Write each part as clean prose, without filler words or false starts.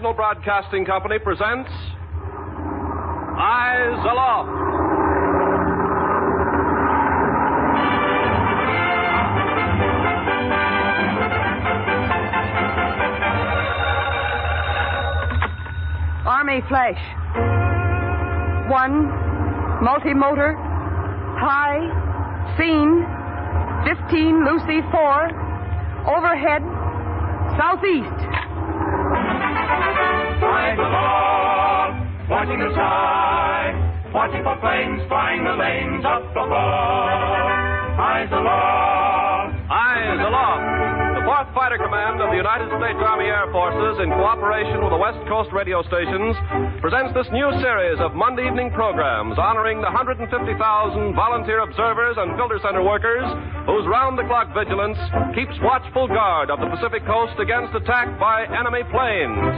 National Broadcasting Company presents Eyes Aloft. Army flash. 1, multi-motor, high, scene, 15, Lucy 4, overhead, southeast. Eyes aloft, watching the sky, watching for planes flying the lanes up above. Eyes aloft. Eyes Aloft. The 4th Fighter Command of the United States Army Air Forces, in cooperation with the West Coast radio stations, presents this new series of Monday evening programs honoring the 150,000 volunteer observers and filter center workers whose round-the-clock vigilance keeps watchful guard of the Pacific coast against attack by enemy planes.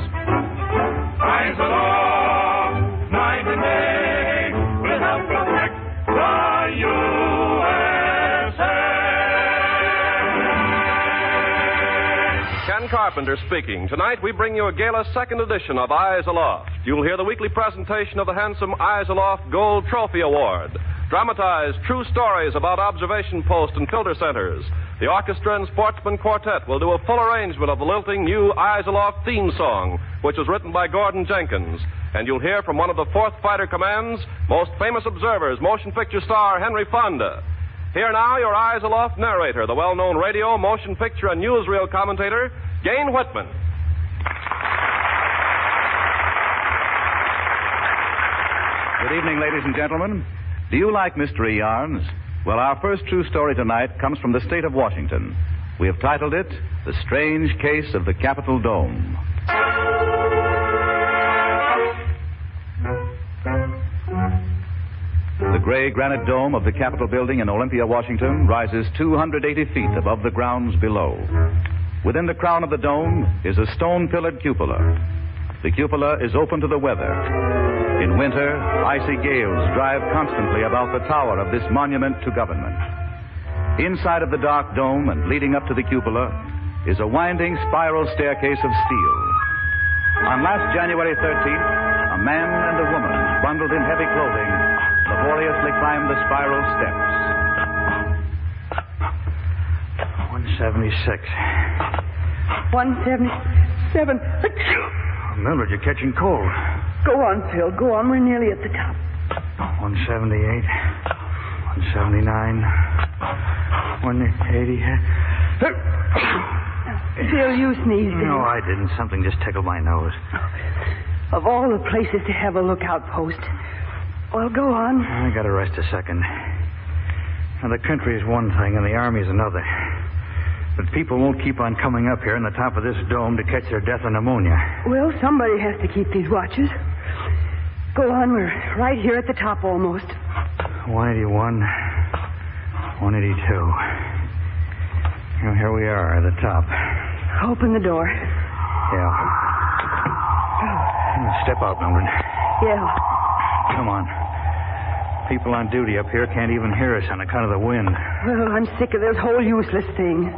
Eyes aloft, night and day, we'll help protect the USA. Ken Carpenter speaking. Tonight we bring you a gala second edition of Eyes Aloft. You'll hear the weekly presentation of the handsome Eyes Aloft Gold Trophy Award. Dramatized true stories about observation posts and filter centers. The orchestra and sportsman quartet will do a full arrangement of the lilting new Eyes Aloft theme song, which was written by Gordon Jenkins. And you'll hear from one of the 4th Fighter Command's most famous observers, motion picture star Henry Fonda. Here now, your Eyes Aloft narrator, the well-known radio, motion picture, and newsreel commentator, Gain Whitman. Good evening, ladies and gentlemen. Do you like mystery yarns? Well, our first true story tonight comes from the state of Washington. We have titled it, The Strange Case of the Capitol Dome. The gray granite dome of the Capitol building in Olympia, Washington, rises 280 feet above the grounds below. Within the crown of the dome is a stone-pillared cupola. The cupola is open to the weather. In winter, icy gales drive constantly about the tower of this monument to government. Inside of the dark dome and leading up to the cupola is a winding spiral staircase of steel. On last January 13th, a man and a woman, bundled in heavy clothing, laboriously climbed the spiral steps. 176. 177. Mildred, you're catching cold. Go on, Phil. Go on. We're nearly at the top. 178. 179. 180. Phil, you sneezed. No, I didn't. Something just tickled my nose. Of all the places to have a lookout post. Well, go on. I gotta rest a second. Now, the country is one thing and the army is another. But people won't keep on coming up here on the top of this dome to catch their death of pneumonia. Well, somebody has to keep these watches. Go on. We're right here at the top almost. 181. 182. Now, here we are at the top. Open the door. Yeah. Step out, Mildred. Yeah. Come on. People on duty up here can't even hear us on account of the wind. Well, I'm sick of this whole useless thing.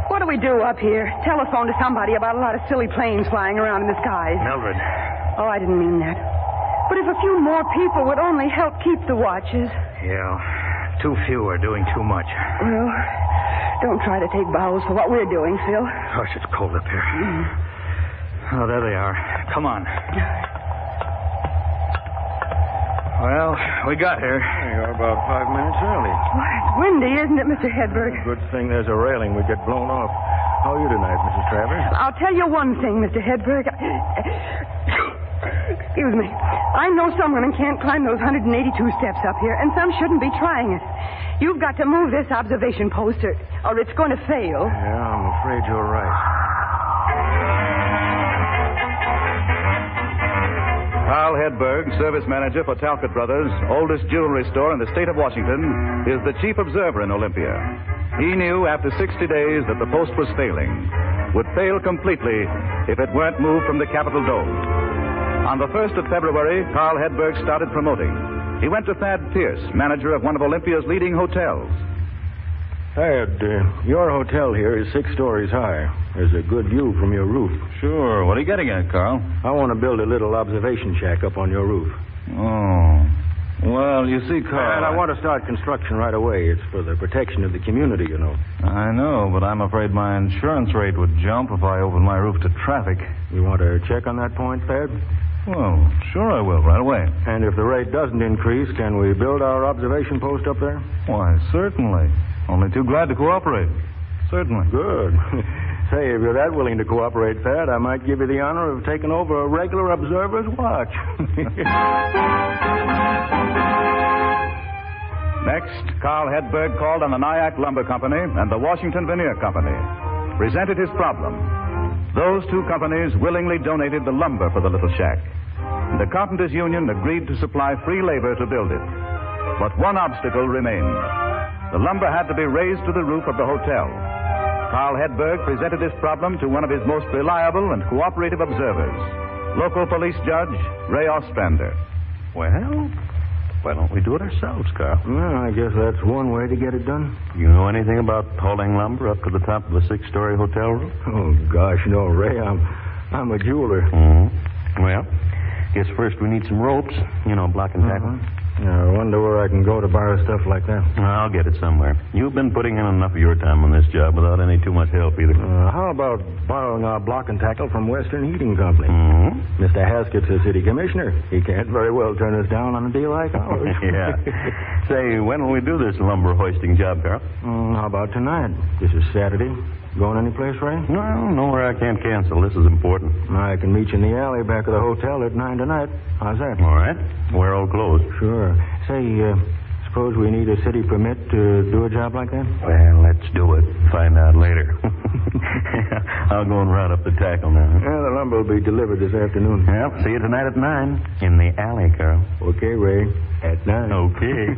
What do we do up here? Telephone to somebody about a lot of silly planes flying around in the skies. Mildred. Oh, I didn't mean that. But if a few more people would only help keep the watches. Yeah. Too few are doing too much. Well, don't try to take bows for what we're doing, Phil. Gosh, it's cold up here. Oh, there they are. Come on. Well, we got here. You're about 5 minutes early. Well, it's windy, isn't it, Mr. Hedberg? Good thing there's a railing. We'd get blown off. How are you tonight, Mrs. Travers? I'll tell you one thing, Mr. Hedberg. Excuse me. I know some women can't climb those 182 steps up here, and some shouldn't be trying it. You've got to move this observation post, or it's going to fail. Yeah, I'm afraid you're right. Carl Hedberg, service manager for Talcott Brothers, oldest jewelry store in the state of Washington, is the chief observer in Olympia. He knew after 60 days that the post was failing, would fail completely if it weren't moved from the Capitol Dome. On the 1st of February, Carl Hedberg started promoting. He went to Thad Pierce, manager of one of Olympia's leading hotels. Ed, your hotel here is 6 stories high. There's a good view from your roof. Sure. What are you getting at, Carl? I want to build a little observation shack up on your roof. Oh. Well, you see, Carl... And I want to start construction right away. It's for the protection of the community, you know. I know, but I'm afraid my insurance rate would jump if I opened my roof to traffic. You want to check on that point, Fed? Well, sure I will, right away. And if the rate doesn't increase, can we build our observation post up there? Why, certainly. Only too glad to cooperate. Certainly. Good. Say, if you're that willing to cooperate, Fed, I might give you the honor of taking over a regular observer's watch. Next, Carl Hedberg called on the Nyack Lumber Company and the Washington Veneer Company. Presented his problem. Those 2 companies willingly donated the lumber for the little shack. The Carpenters Union agreed to supply free labor to build it. But one obstacle remained. The lumber had to be raised to the roof of the hotel. Carl Hedberg presented this problem to one of his most reliable and cooperative observers, local police judge Ray Ostrander. Well, Why don't we do it ourselves, Carl? Well, I guess that's one way to get it done. You know anything about hauling lumber up to the top of a 6-story hotel roof? Oh, gosh, no, Ray. I'm a jeweler. Mm-hmm. Well, guess first we need some ropes, block and tackle. I wonder where I can go to borrow stuff like that. I'll get it somewhere. You've been putting in enough of your time on this job without any too much help either. How about borrowing our block and tackle from Western Heating Company? Mm-hmm. Mr. Haskett's a city commissioner. He can't very well turn us down on a deal like ours. Yeah. Say, when will we do this lumber hoisting job, Carl? How about tonight? This is Saturday. Going any place, Ray? Well, nowhere I can't cancel. This is important. I can meet you in the alley back of the hotel at 9 tonight. How's that? All right. Wear old clothes. Sure. Say, suppose we need a city permit to do a job like that? Well, let's do it. Find out later. I'll go and round up the tackle now. Yeah, the lumber will be delivered this afternoon. Well, see you tonight at 9 in the alley, Carl. Okay, Ray. At 9. Okay.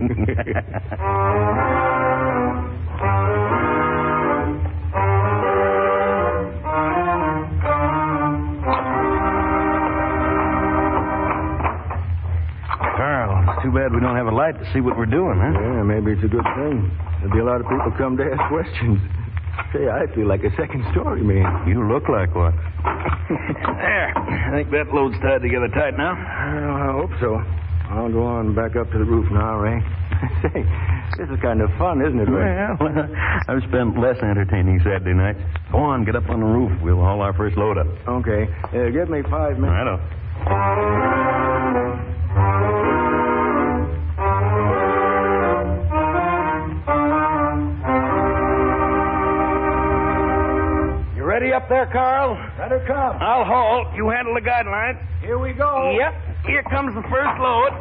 Too bad we don't have a light to see what we're doing, huh? Yeah, maybe it's a good thing. There'll be a lot of people come to ask questions. Say, I feel like a second story man. You look like one. There. I think that load's tied together tight now. Well, I hope so. I'll go on back up to the roof now, Ray. Say, this is kind of fun, isn't it, Ray? Well, I've spent less entertaining Saturday nights. Go on, get up on the roof. We'll haul our first load up. Okay. Give me 5 minutes. Righto. Ready up there, Carl? Let her come. I'll haul. You handle the guideline. Here we go. Yep. Here comes the first load.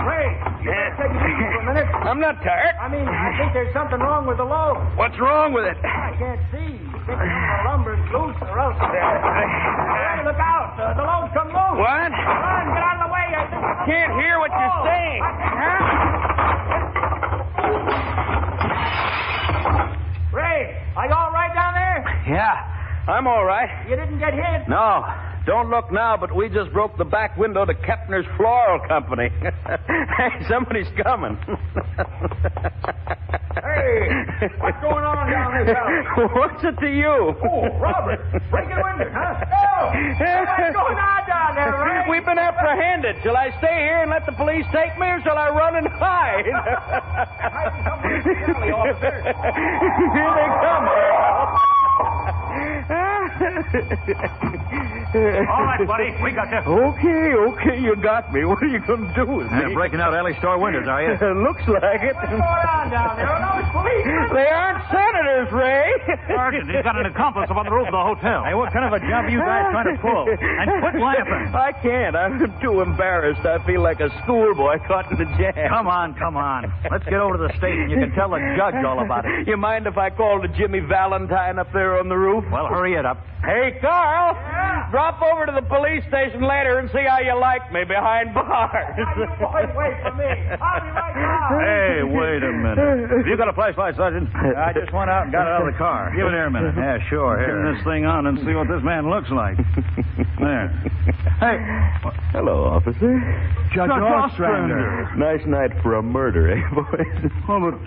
Ray, you better take it easy for a minute. I'm not tired. I think there's something wrong with the load. What's wrong with it? I can't see. The lumber's loose or else... Hey, look out. The load's come loose. What? Run, get out of the way. Can't hear what you're saying. Ray, are you all right down there? Yeah, I'm all right. You didn't get hit? No. Don't look now, but we just broke the back window to Kepner's Floral Company. Hey, somebody's coming. Hey, what's going on down this house? What's it to you? Oh, Robert, breaking windows, huh? Oh, what's going on down there, Ray? We've been apprehended. Shall I stay here and let the police take me, or shall I run and hide? Here they come. All right, buddy. We got you. Okay, you got me. What are you going to do with me? Breaking out alley store windows, are you? Looks like it. What's going on down there? Are those policemen? They aren't senators, Ray. Sergeant, he's got an accomplice up on the roof of the hotel. Hey, what kind of a job are you guys trying to pull? And quit laughing. I can't. I'm too embarrassed. I feel like a schoolboy caught in the jam. Come on. Let's get over to the station. You can tell the judge all about it. You mind if I call to Jimmy Valentine up there on the roof? Well, hurry it up. Hey, Carl. Yeah? Drop over to the police station later and see how you like me behind bars. You boys wait for me. I'll be right down. Hey, wait a minute. Have you got a flashlight, Sergeant? I just went out and got it out of the car. Give it here a minute. Yeah, sure. Here. Turn this thing on and see what this man looks like. There. Hey. Hello, officer. Judge Ostrander. Nice night for a murder, eh, boys? Well, but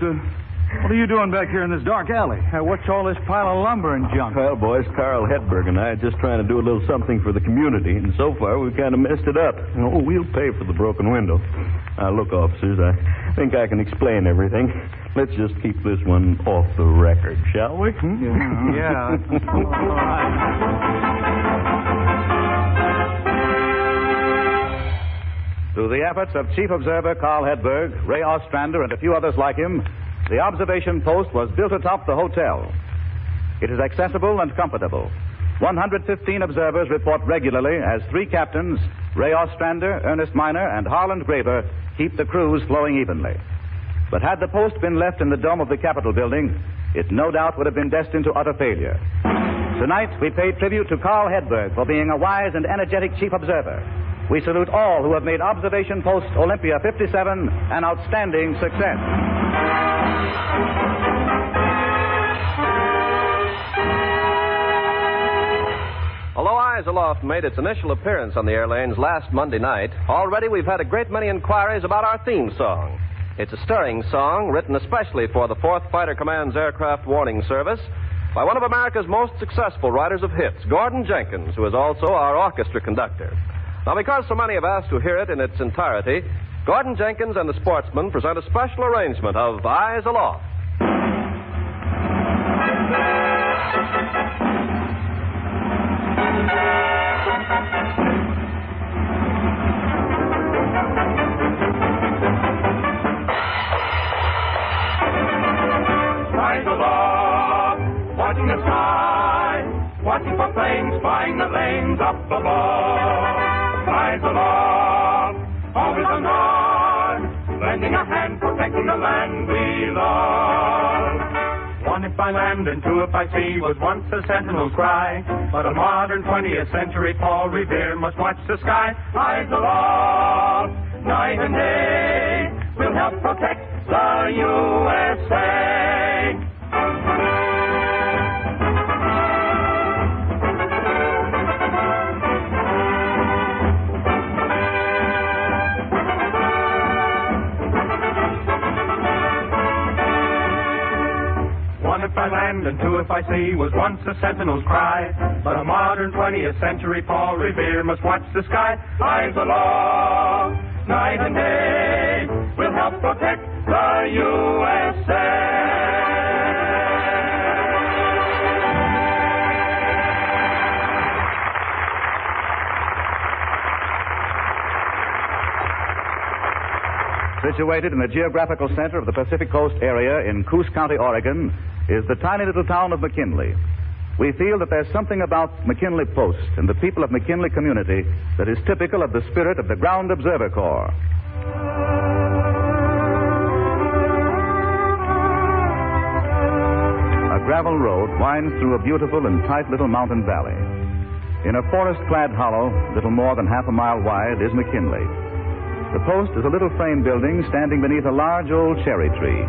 what are you doing back here in this dark alley? What's all this pile of lumber and junk? Well, boys, Carl Hedberg and I are just trying to do a little something for the community, and so far we've kind of messed it up. Oh, we'll pay for the broken window. Now, look, officers, I think I can explain everything. Let's just keep this one off the record, shall we? Yeah. All right. Through the efforts of Chief Observer Carl Hedberg, Ray Ostrander, and a few others like him, the observation post was built atop the hotel. It is accessible and comfortable. 115 observers report regularly as 3 captains, Ray Ostrander, Ernest Miner, and Harland Graver, keep the crews flowing evenly. But had the post been left in the dome of the Capitol building, it no doubt would have been destined to utter failure. Tonight, we pay tribute to Carl Hedberg for being a wise and energetic chief observer. We salute all who have made Observation Post Olympia 57 an outstanding success. Although Eyes Aloft made its initial appearance on the air lanes last Monday night, already we've had a great many inquiries about our theme song. It's a stirring song written especially for the 4th Fighter Command's Aircraft Warning Service by one of America's most successful writers of hits, Gordon Jenkins, who is also our orchestra conductor. Now, because so many have asked to hear it in its entirety, Gordon Jenkins and the Sportsmen present a special arrangement of Eyes Aloft. Eyes aloft, watching the sky, watching for planes flying the lanes up above. Eyes aloft, always on guard, lending a hand, protecting the land we love. One if by land and two if by sea was once a sentinel's cry, but a modern 20th century Paul Revere must watch the sky. Eyes aloft, night and day, we'll help protect the USA. If by land and two if by sea was once a sentinel's cry, but a modern 20th century Paul Revere must watch the sky. Eyes aloft, night and day, we'll help protect the USA. Situated in the geographical center of the Pacific Coast area in Coos County, Oregon, is the tiny little town of McKinley. We feel that there's something about McKinley Post and the people of McKinley community that is typical of the spirit of the Ground Observer Corps. A gravel road winds through a beautiful and tight little mountain valley. In a forest-clad hollow, little more than half a mile wide, is McKinley. The post is a little frame building standing beneath a large old cherry tree.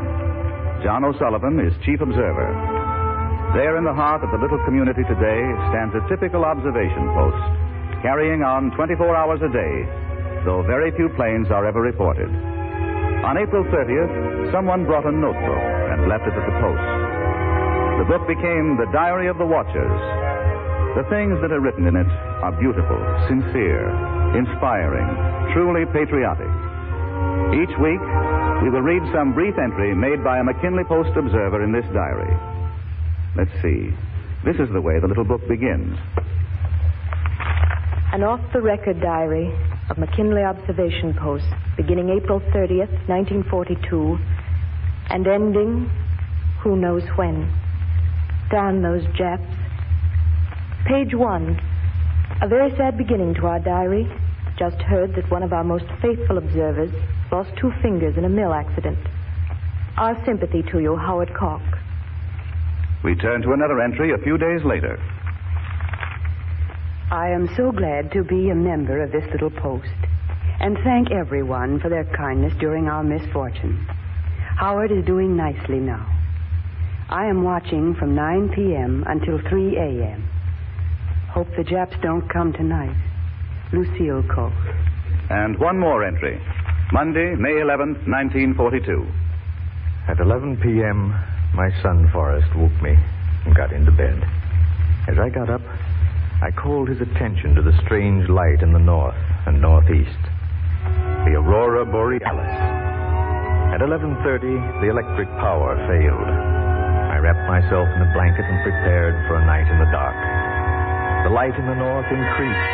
John O'Sullivan is chief observer. There in the heart of the little community today stands a typical observation post, carrying on 24 hours a day, though very few planes are ever reported. On April 30th, someone brought a notebook and left it at the post. The book became the Diary of the Watchers. The things that are written in it are beautiful, sincere, inspiring, truly patriotic. Each week, we will read some brief entry made by a McKinley Post observer in this diary. Let's see. This is the way the little book begins. An off-the-record diary of McKinley Observation Post, beginning April 30th, 1942, and ending who knows when. Darn those Japs. Page 1. A very sad beginning to our diary. Just heard that one of our most faithful observers lost 2 fingers in a mill accident. Our sympathy to you, Howard Koch. We turn to another entry a few days later. I am so glad to be a member of this little post and thank everyone for their kindness during our misfortune. Howard is doing nicely now. I am watching from 9 p.m. until 3 a.m. Hope the Japs don't come tonight. Lucille Cole. And one more entry. Monday, May 11th, 1942. At 11 p.m., my son Forrest woke me and got into bed. As I got up, I called his attention to the strange light in the north and northeast. The aurora borealis. At 11:30, the electric power failed. I wrapped myself in a blanket and prepared for a night in the dark. The light in the north increased.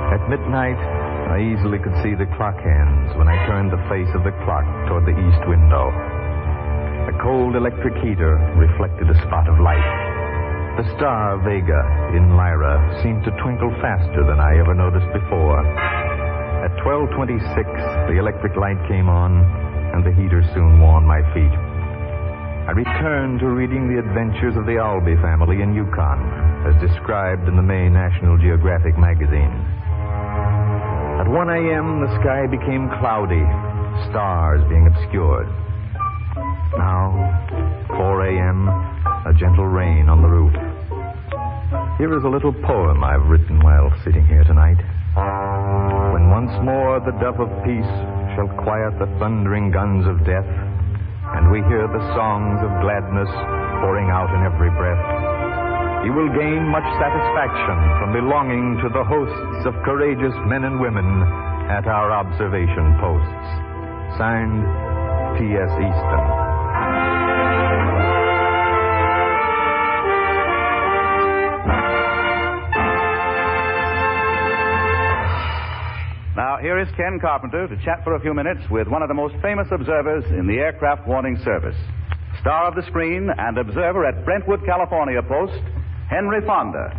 At midnight, I easily could see the clock hands when I turned the face of the clock toward the east window. A cold electric heater reflected a spot of light. The star Vega in Lyra seemed to twinkle faster than I ever noticed before. At 12:26, the electric light came on, and the heater soon warmed my feet. I returned to reading the adventures of the Albee family in Yukon, as described in the May National Geographic magazine. At 1 a.m., the sky became cloudy, stars being obscured. Now, 4 a.m., a gentle rain on the roof. Here is a little poem I've written while sitting here tonight. When once more the dove of peace shall quiet the thundering guns of death, and we hear the songs of gladness pouring out in every breath, you will gain much satisfaction from belonging to the hosts of courageous men and women at our observation posts. Signed, T.S. Easton. Now, here is Ken Carpenter to chat for a few minutes with one of the most famous observers in the Aircraft Warning Service. Star of the screen and observer at Brentwood, California post, Henry Fonda.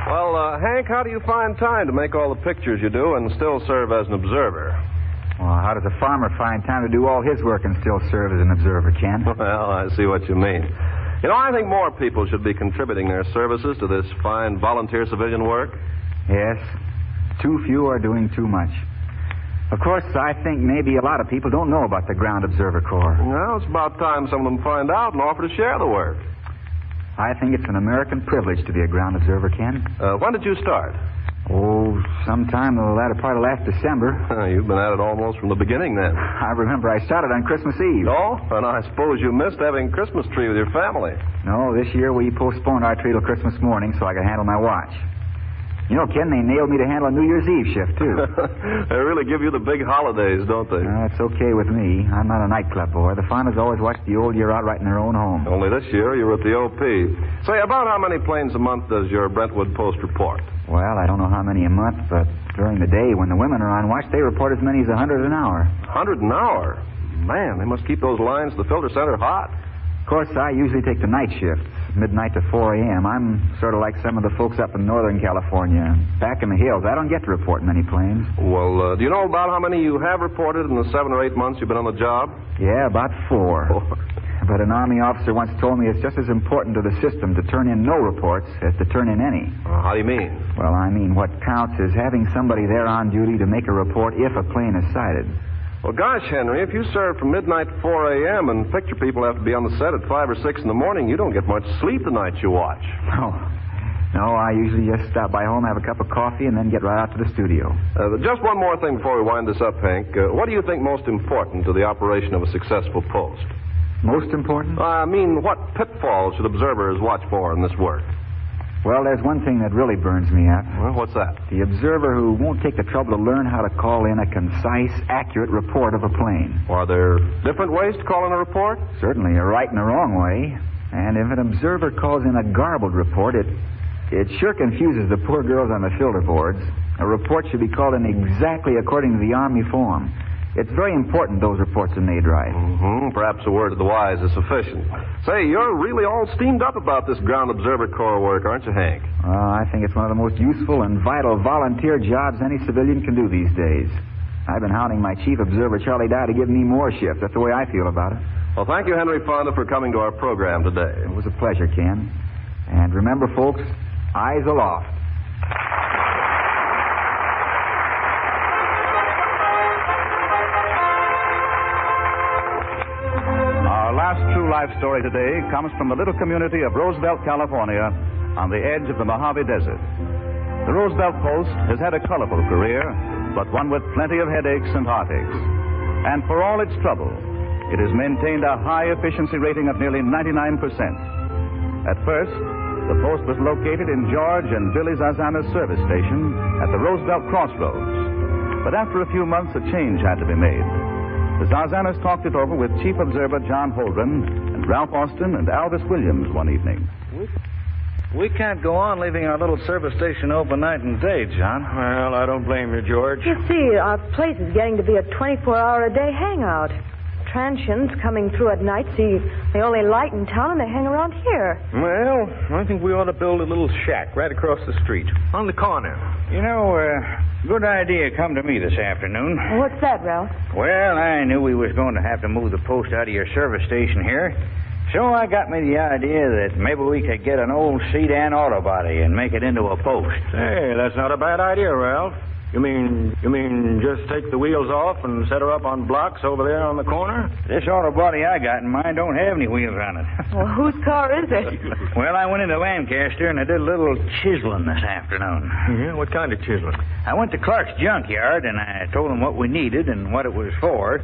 Well, Hank, how do you find time to make all the pictures you do and still serve as an observer? Well, how does a farmer find time to do all his work and still serve as an observer, Ken? Well, I see what you mean. You know, I think more people should be contributing their services to this fine volunteer civilian work. Yes. Too few are doing too much. Of course, I think maybe a lot of people don't know about the Ground Observer Corps. Well, it's about time some of them find out and offer to share the work. I think it's an American privilege to be a ground observer, Ken. When did you start? Oh, sometime in the latter part of last December. You've been at it almost from the beginning, then. I remember I started on Christmas Eve. Oh, and I suppose you missed having a Christmas tree with your family. No, this year we postponed our tree till Christmas morning so I could handle my watch. You know, Ken, they nailed me to handle a New Year's Eve shift, too. They really give you the big holidays, don't they? That's okay with me. I'm not a nightclub boy. The Fondas always watch the old year out right in their own home. Only this year you were at the OP. Say, about how many planes a month does your Brentwood Post report? Well, I don't know how many a month, but during the day when the women are on watch, they report as many as 100 an hour. 100 an hour? Man, they must keep those lines to the filter center hot. Of course, I usually take the night shifts, midnight to 4 a.m. I'm sort of like some of the folks up in Northern California. Back in the hills, I don't get to report many planes. Well, do you know about how many you have reported in the 7 or 8 months you've been on the job? Yeah, about 4. But an Army officer once told me it's just as important to the system to turn in no reports as to turn in any. How do you mean? Well, I mean what counts is having somebody there on duty to make a report if a plane is sighted. Well, gosh, Henry, if you serve from midnight to 4 a.m. and picture people have to be on the set at 5 or 6 in the morning, you don't get much sleep the nights you watch. No, I usually just stop by home, have a cup of coffee, and then get right out to the studio. Just one more thing before we wind this up, Hank. What do you think most important to the operation of a successful post? Most important? I mean, what pitfalls should observers watch for in this work? Well, there's one thing that really burns me up. Well, what's that? The observer who won't take the trouble to learn how to call in a concise, accurate report of a plane. Are there different ways to call in a report? Certainly, a right and a wrong way. And if an observer calls in a garbled report, it sure confuses the poor girls on the filter boards. A report should be called in exactly according to the Army form. It's very important those reports are made right. Perhaps a word of the wise is sufficient. Say, you're really all steamed up about this Ground Observer Corps work, aren't you, Hank? I think it's one of the most useful and vital volunteer jobs any civilian can do these days. I've been hounding my chief observer, Charlie Dye, to give me more shifts. That's the way I feel about it. Well, thank you, Henry Fonda, for coming to our program today. It was a pleasure, Ken. And remember, folks, eyes aloft. Our last true life story today comes from the little community of Roosevelt, California, on the edge of the Mojave Desert. The Roosevelt Post has had a colorful career, but one with plenty of headaches and heartaches. And for all its trouble, it has maintained a high efficiency rating of nearly 99%. At first, the Post was located in George and Billy Zazana's service station at the Roosevelt Crossroads. But after a few months, a change had to be made. The Zazanas talked it over with Chief Observer John Holdren and Ralph Austin and Aldous Williams one evening. We can't go on leaving our little service station open night and day, John. Well, I don't blame you, George. You see, our place is getting to be a 24-hour-a-day hangout. Transients coming through at night see the only light in town, and they hang around here. Well, I think we ought to build a little shack right across the street, on the corner. You know, good idea come to me this afternoon. What's that, Ralph? Well, I knew we was going to have to move the post out of your service station here. So I got me the idea that maybe we could get an old sedan auto body and make it into a post. Hey, that's not a bad idea, Ralph. You mean just take the wheels off and set her up on blocks over there on the corner? This auto body I got in mine don't have any wheels on it. Well, whose car is it? Well, I went into Lancaster and I did a little chiseling this afternoon. Yeah, what kind of chiseling? I went to Clark's junkyard and I told him what we needed and what it was for.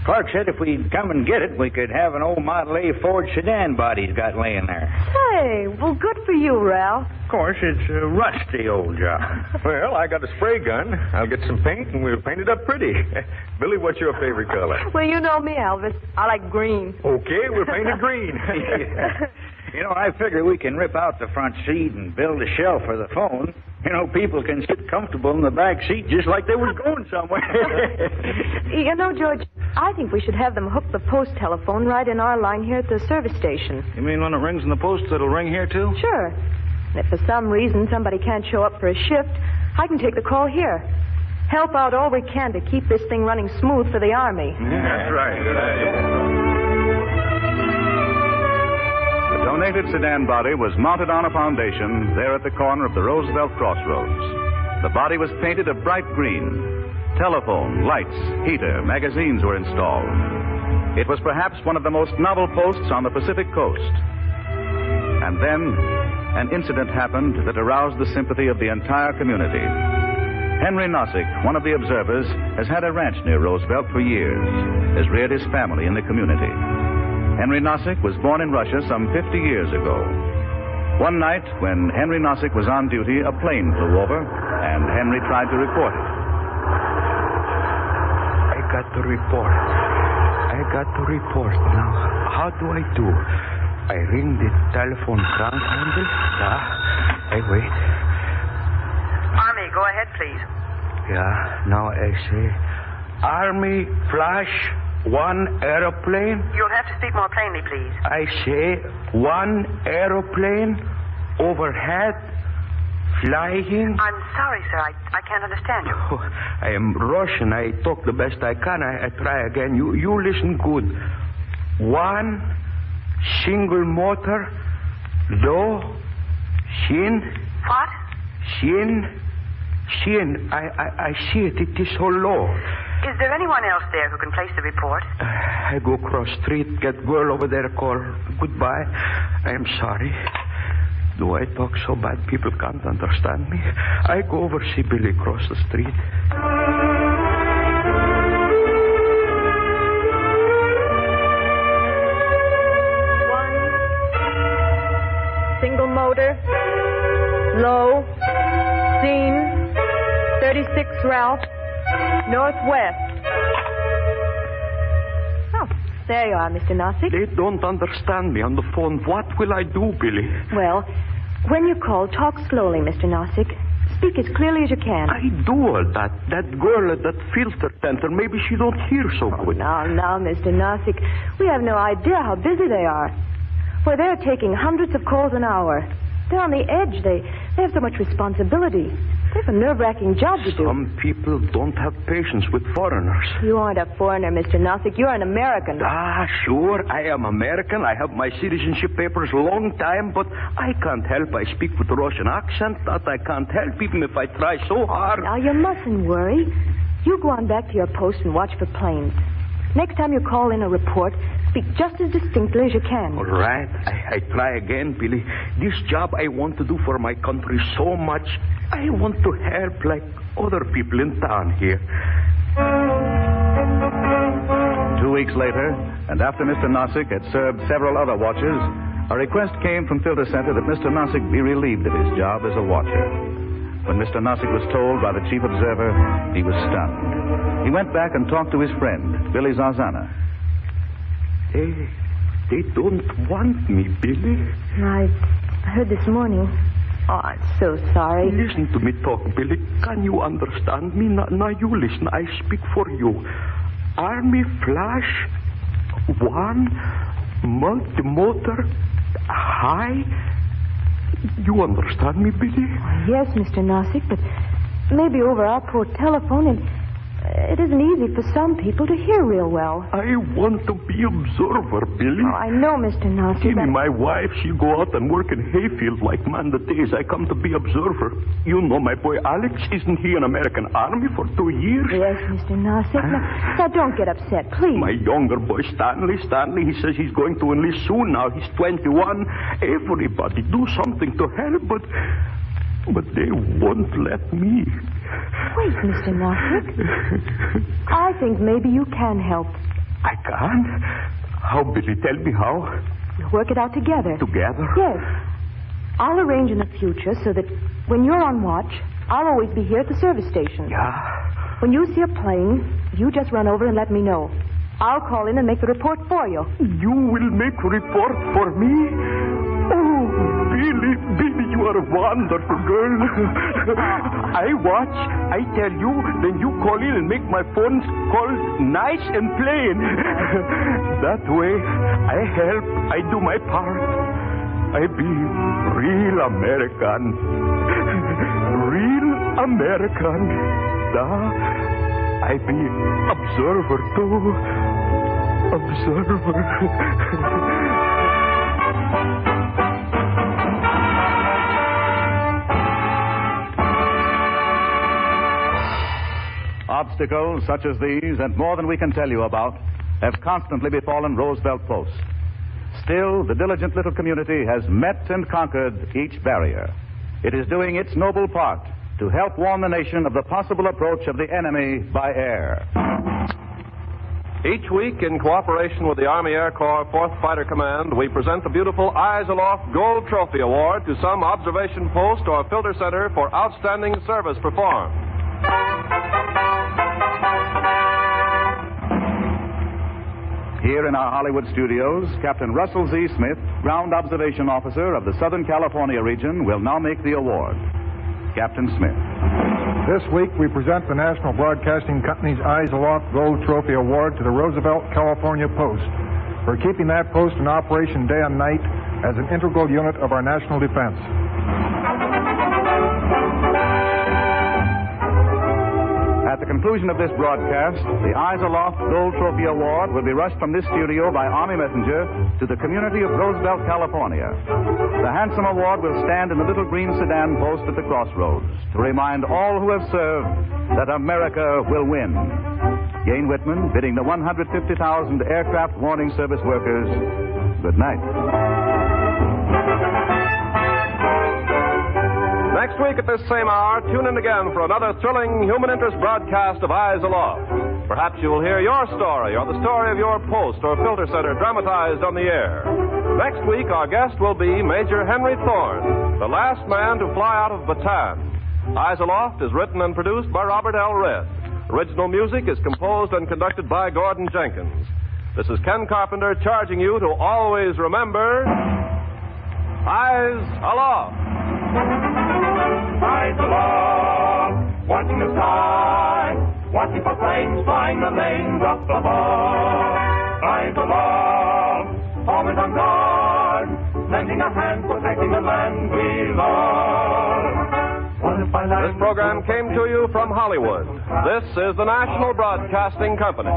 Clark said if we'd come and get it, we could have an old Model A Ford sedan body he's got laying there. Say, well, good for you, Ralph. Of course, it's a rusty old job. Well, I got a spray gun. I'll get some paint and we'll paint it up pretty. Billy, what's your favorite color? Well, you know me, Elvis. I like green. Okay, we'll paint it green. You know, I figure we can rip out the front seat and build a shelf for the phone. You know, people can sit comfortable in the back seat just like they was going somewhere. You know, George, I think we should have them hook the post telephone right in our line here at the service station. You mean when it rings in the post, it'll ring here, too? Sure. And if for some reason somebody can't show up for a shift, I can take the call here. Help out all we can to keep this thing running smooth for the Army. Yeah, that's right. Good idea. The donated sedan body was mounted on a foundation there at the corner of the Roosevelt Crossroads. The body was painted a bright green. Telephone, lights, heater, magazines were installed. It was perhaps one of the most novel posts on the Pacific coast. And then an incident happened that aroused the sympathy of the entire community. Henry Nozick, one of the observers, has had a ranch near Roosevelt for years, has reared his family in the community. Henry Nozick was born in Russia some 50 years ago. One night, when Henry Nozick was on duty, a plane flew over, and Henry tried to report it. I got to report. Now, how do I do? I ring the telephone ground handle. I wait. Army, go ahead, please. Yeah, now I say, Army flash 1 aeroplane. You'll have to speak more plainly, please. I say 1 aeroplane overhead flying. I'm sorry, sir. I can't understand you. Oh, I am Russian. I talk the best I can. I try again. You listen good. 1 single motor, low, shin. What? Shin. I see it. It is so low. Is there anyone else there who can place the report? I go cross street, get girl over there, call goodbye. I am sorry. Do I talk so bad people can't understand me? I go over see Billy cross the street. Single motor, low, scene, 36 Ralph, northwest. Oh, there you are, Mr. Nozick. They don't understand me on the phone. What will I do, Billy? Well, when you call, talk slowly, Mr. Nozick. Speak as clearly as you can. I do all that. That girl at that filter center, maybe she don't hear so good. Now, Mr. Nozick, we have no idea how busy they are. Well, they're taking hundreds of calls an hour. They're on the edge. They have so much responsibility. They have a nerve-wracking job to do. Some people don't have patience with foreigners. You aren't a foreigner, Mr. Nozick. You're an American. Ah, sure, I am American. I have my citizenship papers long time, but I can't help. I speak with a Russian accent. That I can't help, even if I try so hard. Now, you mustn't worry. You go on back to your post and watch for planes. Next time you call in a report, speak just as distinctly as you can. All right. I try again, Billy. This job I want to do for my country so much. I want to help like other people in town here. 2 weeks later, and after Mr. Nozick had served several other watches, a request came from Filter Center that Mr. Nozick be relieved of his job as a watcher. When Mr. Nozick was told by the chief observer, he was stunned. He went back and talked to his friend, Billy Zarzana. They don't want me, Billy. I heard this morning. Oh, I'm so sorry. Listen to me talk, Billy. Can you understand me? Now you listen. I speak for you. Army Flash 1 multi-motor high. You understand me, Billy? Yes, Mr. Nozick, but maybe over our poor telephone, it isn't easy for some people to hear real well. I want to be observer, Billy. Oh, I know, Mr. Nozick. My wife, she go out and work in hayfield like man the days. I come to be observer. You know my boy Alex, isn't he in American Army for 2 years? Yes, Mr. Nozick. Now, don't get upset, please. My younger boy, Stanley, he says he's going to enlist soon now. He's 21. Everybody do something to help, but they won't let me. Wait, Mr. Nozick. I think maybe you can help. I can? How, Billy? Tell me how. We'll work it out together. Together? Yes. I'll arrange in the future so that when you're on watch, I'll always be here at the service station. Yeah. When you see a plane, you just run over and let me know. I'll call in and make the report for you. You will make a report for me? Oh, Billy, you are a wonderful girl. I watch, I tell you, then you call in and make my phone call nice and plain. That way, I help, I do my part. I be real American. Real American. I be observer too. Observer. Obstacles such as these, and more than we can tell you about, have constantly befallen Roosevelt Post. Still, the diligent little community has met and conquered each barrier. It is doing its noble part to help warn the nation of the possible approach of the enemy by air. Each week, in cooperation with the Army Air Corps 4th Fighter Command, we present the beautiful Eyes Aloft Gold Trophy Award to some observation post or filter center for outstanding service performed. Here in our Hollywood studios, Captain Russell Z. Smith, Ground Observation Officer of the Southern California region, will now make the award. Captain Smith. This week, we present the National Broadcasting Company's Eyes Aloft Gold Trophy Award to the Roosevelt, California Post for keeping that post in operation day and night as an integral unit of our national defense. At the conclusion of this broadcast, the Eyes Aloft Gold Trophy Award will be rushed from this studio by Army messenger to the community of Roosevelt, California. The handsome award will stand in the little green sedan post at the crossroads to remind all who have served that America will win. Gain Whitman bidding the 150,000 aircraft warning service workers good night. Next week at this same hour, tune in again for another thrilling human interest broadcast of Eyes Aloft. Perhaps you will hear your story or the story of your post or filter center dramatized on the air. Next week, our guest will be Major Henry Thorne, the last man to fly out of Bataan. Eyes Aloft is written and produced by Robert L. Redd. Original music is composed and conducted by Gordon Jenkins. This is Ken Carpenter charging you to always remember Eyes Aloft. Eyes aloft, watching the sky, watching for planes flying the lanes up above. Eyes aloft, always on guard, lending a hand, protecting the land we love. What if This program came to you from Hollywood. This is the National Broadcasting Company.